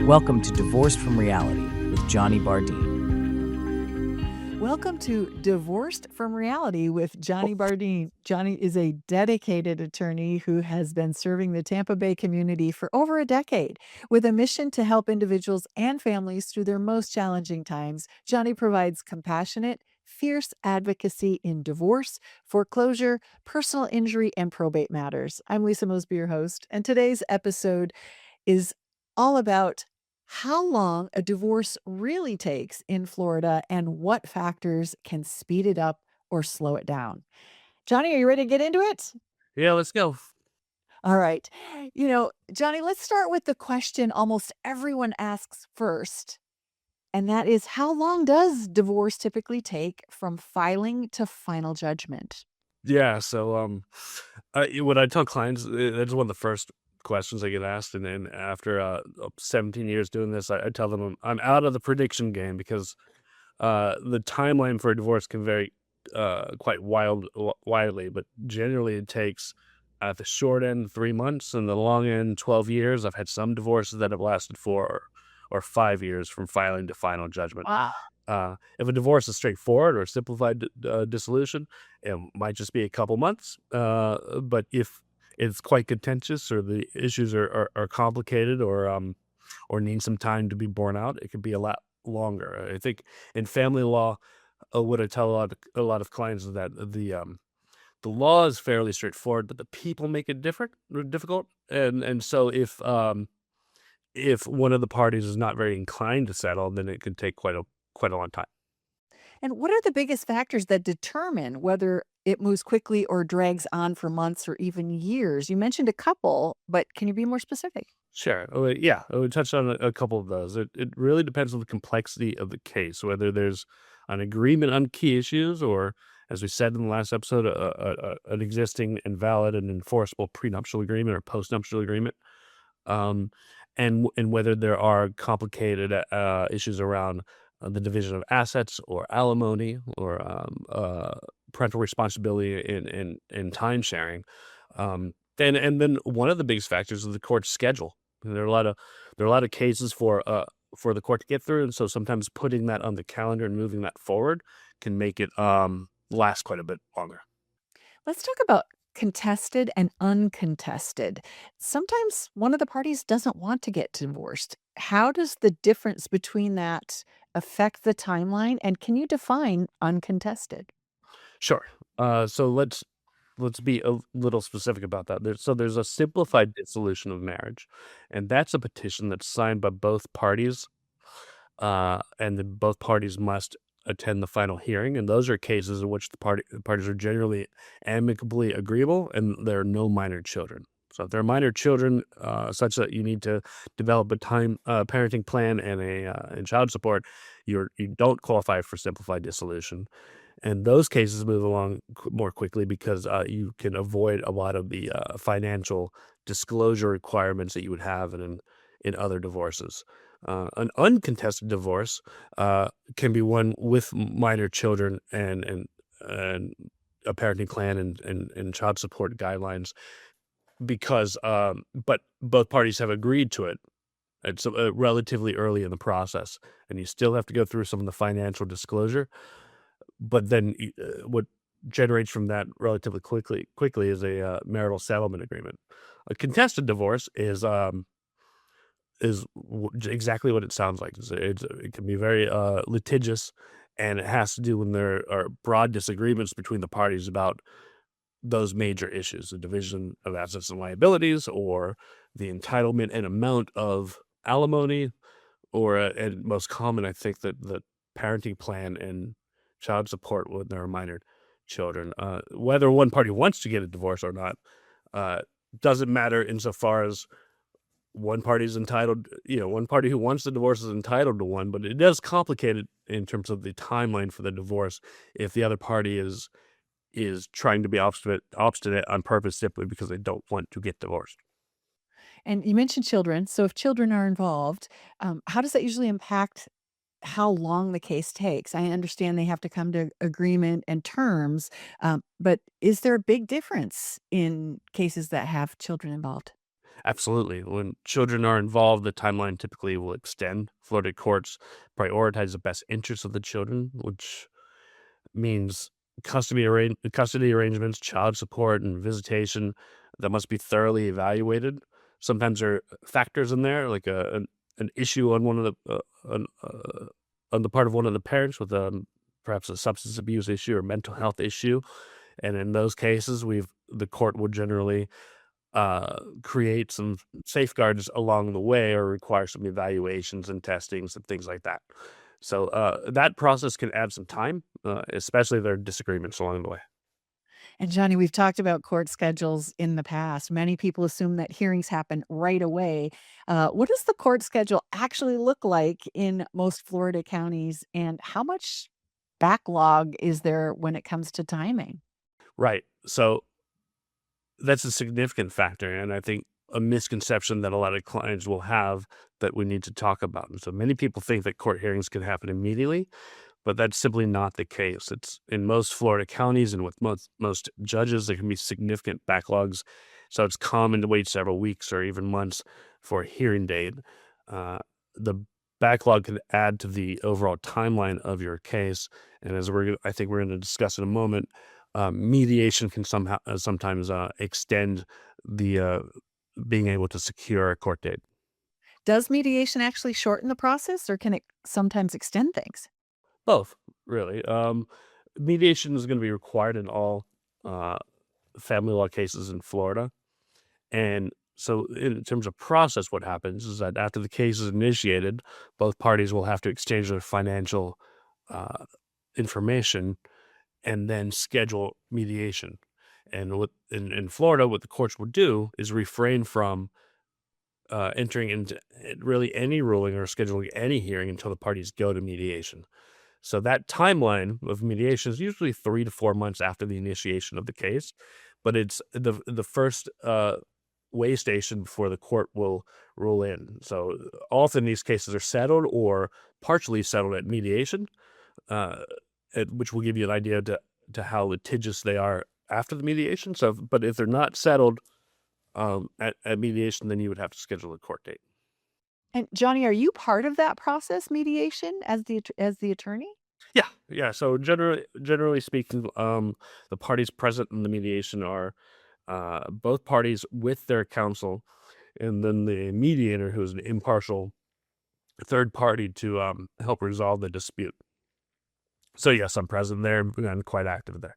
Welcome to Divorced from Reality with Johnny Bardine. Welcome to Divorced from Reality with Johnny Bardine. Johnny is a dedicated attorney who has been serving the Tampa Bay community for over a decade. With a mission to help individuals and families through their most challenging times, Johnny provides compassionate, fierce advocacy in divorce, foreclosure, personal injury, and probate matters. I'm Lisa Mosbey, your host, and today's episode is all about how long a divorce really takes in Florida and what factors can speed it up or slow it down. Johnny, are you ready to get into it? Yeah, let's go. All right. Johnny, let's start with the question almost everyone asks first. And that is, how long does divorce typically take from filing to final judgment? Yeah, so when I tell clients, that's one of the first questions I get asked, and then after 17 years doing this, I tell them I'm out of the prediction game because the timeline for a divorce can vary quite wildly, but generally it takes at the short end 3 months, and the long end 12 years. I've had some divorces that have lasted 4 or 5 years from filing to final judgment. Wow. If a divorce is straightforward or simplified dissolution, it might just be a couple months. But if it's quite contentious or the issues are complicated or need some time to be borne out, it could be a lot longer. I think in family law, what I tell a lot of clients is that the law is fairly straightforward, but the people make it difficult. And so if one of the parties is not very inclined to settle, then it could take quite a long time. And what are the biggest factors that determine whether it moves quickly or drags on for months or even years? You mentioned a couple, but can you be more specific? Sure. Yeah, I would touch on a couple of those. It really depends on the complexity of the case, whether there's an agreement on key issues or, as we said in the last episode, an existing and valid and enforceable prenuptial agreement or postnuptial agreement, um, and whether there are complicated issues around the division of assets or alimony or parental responsibility in time sharing. And then one of the biggest factors is the court's schedule. There are a lot of cases for the court to get through, and so sometimes putting that on the calendar and moving that forward can make it last quite a bit longer. Let's talk about contested and uncontested. Sometimes one of the parties doesn't want to get divorced. How does the difference between that affect the timeline? And can you define uncontested? Sure. So let's be a little specific about that. There's a simplified dissolution of marriage, and that's a petition that's signed by both parties, and then both parties must attend the final hearing. And those are cases in which the parties are generally amicably agreeable, and there are no minor children. So if there are minor children, such that you need to develop a time parenting plan and child support, you don't qualify for simplified dissolution. And those cases move along more quickly because you can avoid a lot of the financial disclosure requirements that you would have in other divorces. An uncontested divorce can be one with minor children and a parenting plan and child support guidelines because but both parties have agreed to it. It's relatively early in the process, and you still have to go through some of the financial disclosure. But then what generates from that relatively quickly is a marital settlement agreement. A contested divorce is exactly what it sounds like. It can be very litigious, and it has to do when there are broad disagreements between the parties about those major issues, the division of assets and liabilities, or the entitlement and amount of alimony, or and most common, I think that the parenting plan and child support when there are minor children. Whether one party wants to get a divorce or not uh, doesn't matter insofar as one party is entitled. One party who wants the divorce is entitled to one, but it does complicate it in terms of the timeline for the divorce if the other party is trying to be obstinate on purpose simply because they don't want to get divorced. And you mentioned children. So if children are involved, how does that usually impact how long the case takes? I understand they have to come to agreement and terms, but is there a big difference in cases that have children involved? Absolutely. When children are involved, the timeline typically will extend. Florida courts prioritize the best interests of the children, which means custody arrangements, child support, and visitation that must be thoroughly evaluated. Sometimes there are factors in there, like an issue on one of the on the part of one of the parents with perhaps a substance abuse issue or mental health issue, and in those cases, the court would generally create some safeguards along the way or require some evaluations and testings and things like that. So that process can add some time, especially if there are disagreements along the way. And Johnny, we've talked about court schedules in the past. Many people assume that hearings happen right away. What does the court schedule actually look like in most Florida counties, and how much backlog is there when it comes to timing? Right. So that's a significant factor, and I think a misconception that a lot of clients will have that we need to talk about. And so many people think that court hearings can happen immediately, but that's simply not the case. It's in most Florida counties and with most judges, there can be significant backlogs. So it's common to wait several weeks or even months for a hearing date. The backlog can add to the overall timeline of your case. And I think we're going to discuss in a moment, mediation can sometimes extend the being able to secure a court date. Does mediation actually shorten the process, or can it sometimes extend things? Both, really. Mediation is going to be required in all uh, family law cases in Florida. And so, in terms of process, what happens is that after the case is initiated, both parties will have to exchange their financial uh, information and then schedule mediation. And in Florida, what the courts will do is refrain from entering into really any ruling or scheduling any hearing until the parties go to mediation. So that timeline of mediation is usually 3 to 4 months after the initiation of the case, but it's the first, way station before the court will rule in. So, often these cases are settled or partially settled at mediation, uh, which will give you an idea to how litigious they are after the mediation. So, but if they're not settled, at mediation, then you would have to schedule a court date. And Johnny, are you part of that process, mediation, as the attorney? Yeah, yeah. So generally speaking, the parties present in the mediation are both parties with their counsel, and then the mediator, who is an impartial third party to help resolve the dispute. So yes, I'm present there and quite active there.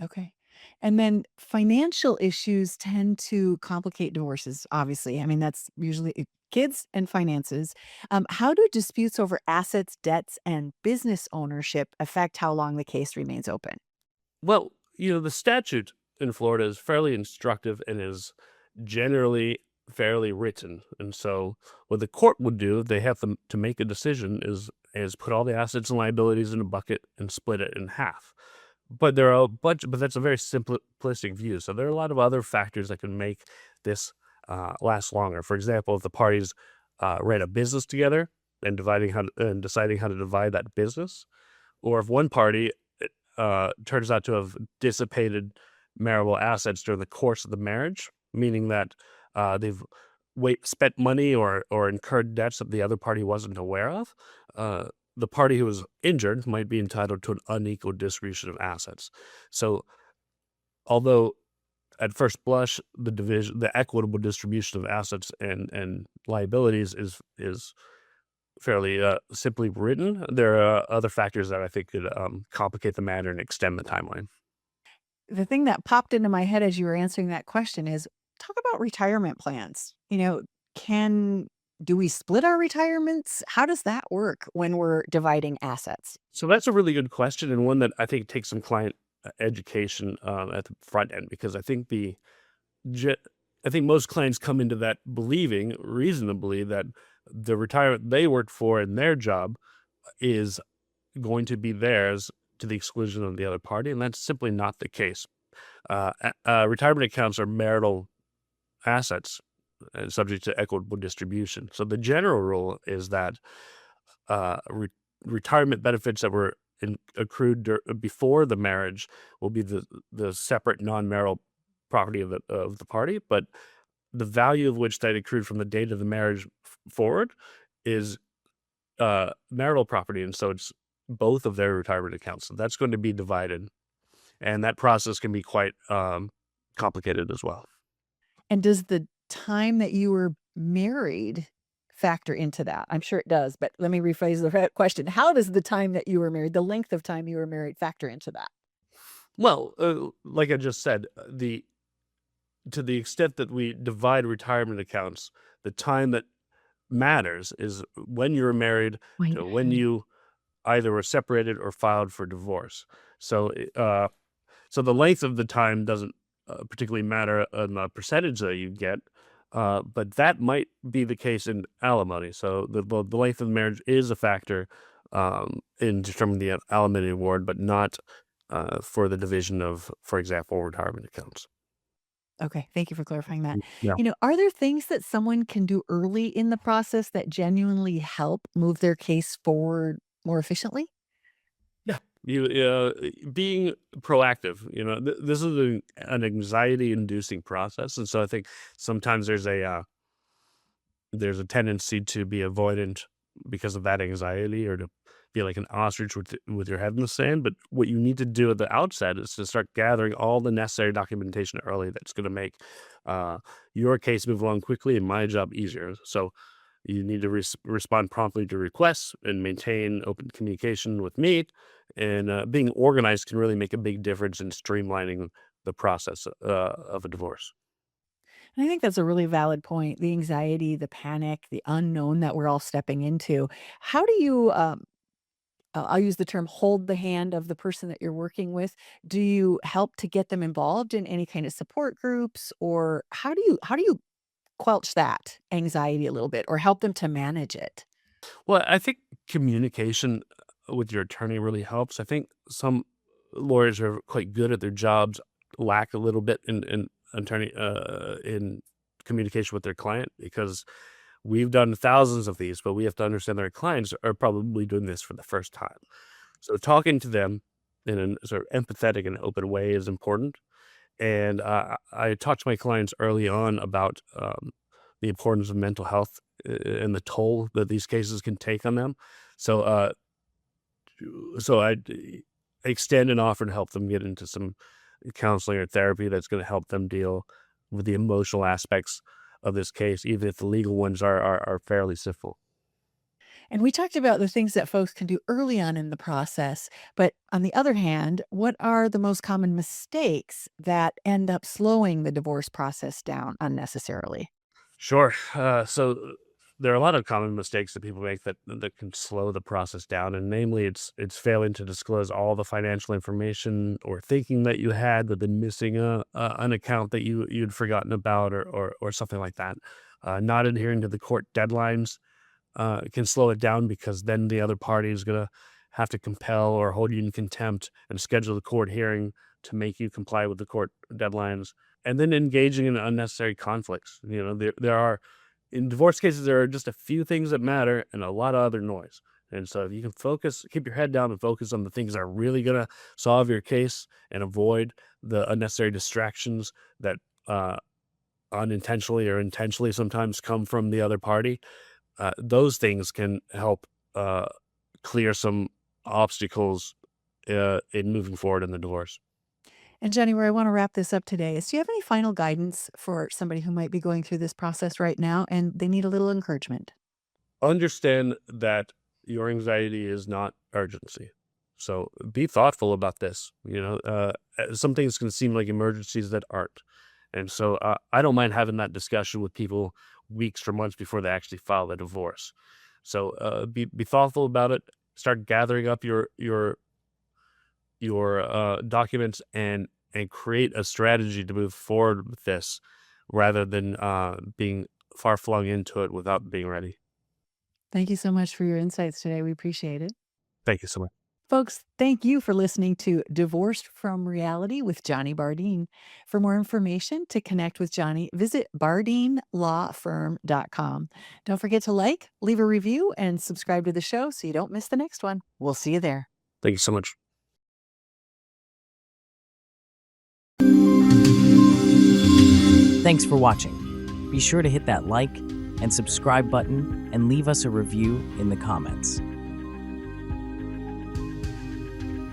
Okay. And then financial issues tend to complicate divorces, obviously. I mean, that's usually kids and finances. How do disputes over assets, debts, and business ownership affect how long the case remains open? Well, the statute in Florida is fairly instructive and is generally fairly written. And so what the court would do, they have to make a decision is put all the assets and liabilities in a bucket and split it in half. But there are a bunch but that's a very simplistic view. So there are a lot of other factors that can make this last longer. For example, if the parties ran a business together and deciding how to divide that business, or if one party turns out to have dissipated marital assets during the course of the marriage, meaning that they've spent money or incurred debts that the other party wasn't aware of. Uh, the party who was injured might be entitled to an unequal distribution of assets. So, although at first blush the equitable distribution of assets and liabilities is fairly simply written, there are other factors that I think could complicate the matter and extend the timeline. The thing that popped into my head as you were answering that question is, talk about retirement plans. Can do we split our retirements? How does that work when we're dividing assets? So that's a really good question, and one that I think takes some client education at the front end, because ge- I think most clients come into that believing reasonably that the retirement they worked for in their job is going to be theirs to the exclusion of the other party, and that's simply not the case. Retirement accounts are marital assets subject to equitable distribution. So the general rule is that retirement benefits that were accrued before the marriage will be the separate non-marital property of the party, but the value of which that accrued from the date of the marriage forward is marital property, and so it's both of their retirement accounts. So that's going to be divided, and that process can be quite complicated as well. And does the time that you were married factor into that? I'm sure it does, but let me rephrase the question. How does the time that you were married, the length of time you were married, factor into that? Well, like I just said, to the extent that we divide retirement accounts, the time that matters is when you were married to when you either were separated or filed for divorce. So, so the length of the time doesn't particularly matter on the percentage that you get, but that might be the case in alimony. So the length of the marriage is a factor in determining the alimony award, but not for the division of, for example, retirement accounts. Okay, thank you for clarifying that. Yeah. Are there things that someone can do early in the process that genuinely help move their case forward more efficiently? Yeah, being proactive. This is an anxiety-inducing process, and so I think sometimes there's a tendency to be avoidant because of that anxiety, or to be like an ostrich with your head in the sand. But what you need to do at the outset is to start gathering all the necessary documentation early that's going to make your case move along quickly and my job easier. So you need to respond promptly to requests and maintain open communication with me. And being organized can really make a big difference in streamlining the process of a divorce. And I think that's a really valid point. The anxiety, the panic, the unknown that we're all stepping into. How do you, I'll use the term, hold the hand of the person that you're working with? Do you help to get them involved in any kind of support groups, or how do you quelch that anxiety a little bit, or help them to manage it? Well, I think communication with your attorney really helps. I think some lawyers are quite good at their jobs, lack a little bit in communication with their client, because we've done thousands of these, but we have to understand their clients are probably doing this for the first time. So talking to them in a sort of empathetic and open way is important. And I talked to my clients early on about the importance of mental health and the toll that these cases can take on them. So, I extend an offer to help them get into some counseling or therapy that's going to help them deal with the emotional aspects of this case, even if the legal ones are fairly simple. And we talked about the things that folks can do early on in the process. But on the other hand, what are the most common mistakes that end up slowing the divorce process down unnecessarily? Sure. So there are a lot of common mistakes that people make that can slow the process down, and namely, it's failing to disclose all the financial information, or thinking that you had but then missing an account that you'd forgotten about, or something like that. Not adhering to the court deadlines can slow it down, because then the other party is going to have to compel or hold you in contempt and schedule the court hearing to make you comply with the court deadlines. And then engaging in unnecessary conflicts. There are, in divorce cases, there are just a few things that matter and a lot of other noise. And so if you can keep your head down and focus on the things that are really going to solve your case, and avoid the unnecessary distractions that unintentionally or intentionally sometimes come from the other party, those things can help clear some obstacles in moving forward in the divorce. And Jenny, where I want to wrap this up today is, do you have any final guidance for somebody who might be going through this process right now and they need a little encouragement? Understand that your anxiety is not urgency. So be thoughtful about this. Some things can seem like emergencies that aren't. And so I don't mind having that discussion with people weeks or months before they actually file the divorce. So be thoughtful about it. Start gathering up your documents, and create a strategy to move forward with this, rather than being far flung into it without being ready. Thank you so much for your insights today. We appreciate it. Thank you so much. Folks, thank you for listening to Divorced from Reality with Johnny Bardine. For more information, to connect with Johnny, visit BardineLawFirm.com. Don't forget to like, leave a review, and subscribe to the show so you don't miss the next one. We'll see you there. Thank you so much. Thanks for watching. Be sure to hit that like and subscribe button and leave us a review in the comments.